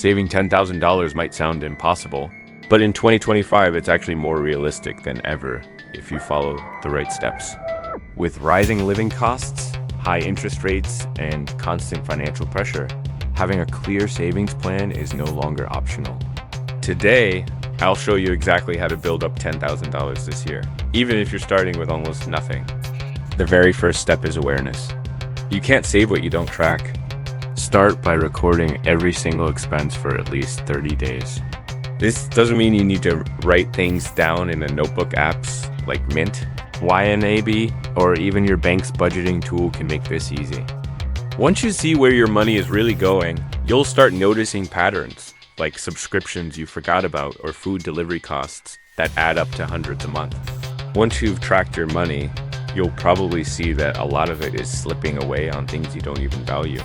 Saving $10,000 might sound impossible, but in 2025 it's actually more realistic than ever if you follow the right steps. With rising living costs, high interest rates, and constant financial pressure, having a clear savings plan is no longer optional. Today, I'll show you exactly how to build up $10,000 this year, even if you're starting with almost nothing. The very first step is awareness. You can't save what you don't track. Start by recording every single expense for at least 30 days. This doesn't mean you need to write things down in a notebook apps like Mint, YNAB, or even your bank's budgeting tool can make this easy. Once you see where your money is really going, you'll start noticing patterns, like subscriptions you forgot about or food delivery costs that add up to hundreds a month. Once you've tracked your money, you'll probably see that a lot of it is slipping away on things you don't even value.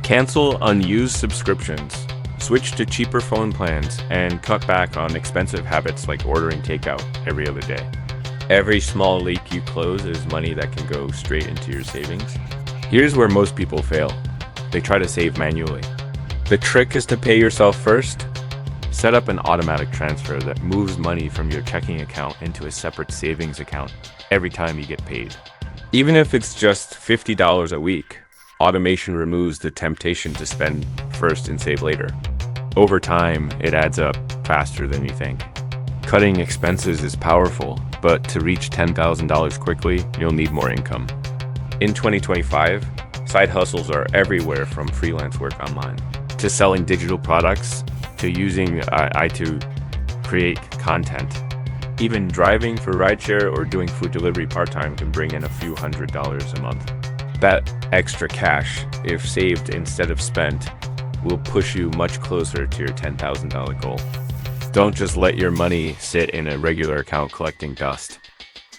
Cancel unused subscriptions, switch to cheaper phone plans, and cut back on expensive habits like ordering takeout every other day. Every small leak you close is money that can go straight into your savings. Here's where most people fail. They try to save manually. The trick is to pay yourself first. Set up an automatic transfer that moves money from your checking account into a separate savings account every time you get paid. Even if it's just $50 a week, automation removes the temptation to spend first and save later. Over time, it adds up faster than you think. Cutting expenses is powerful, but to reach $10,000 quickly, you'll need more income. In 2025, side hustles are everywhere, from freelance work online to selling digital products to using AI to create content. Even driving for rideshare or doing food delivery part-time can bring in a few $100s a month. That extra cash, if saved instead of spent, will push you much closer to your $10,000 goal. Don't just let your money sit in a regular account collecting dust.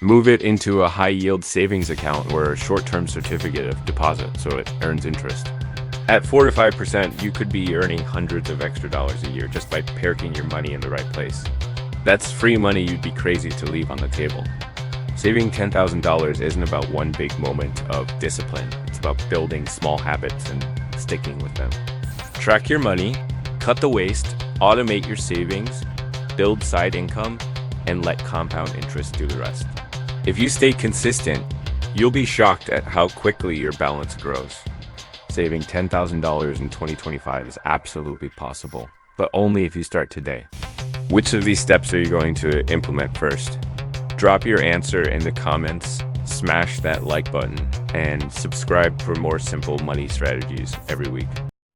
Move it into a high-yield savings account or a short-term certificate of deposit so it earns interest. At 4 to 5%, you could be earning hundreds of extra dollars a year just by parking your money in the right place. That's free money you'd be crazy to leave on the table. Saving $10,000 isn't about one big moment of discipline. It's about building small habits and sticking with them. Track your money, cut the waste, automate your savings, build side income, and let compound interest do the rest. If you stay consistent, you'll be shocked at how quickly your balance grows. Saving $10,000 in 2025 is absolutely possible, but only if you start today. Which of these steps are you going to implement first? Drop your answer in the comments, smash that like button, and subscribe for more simple money strategies every week.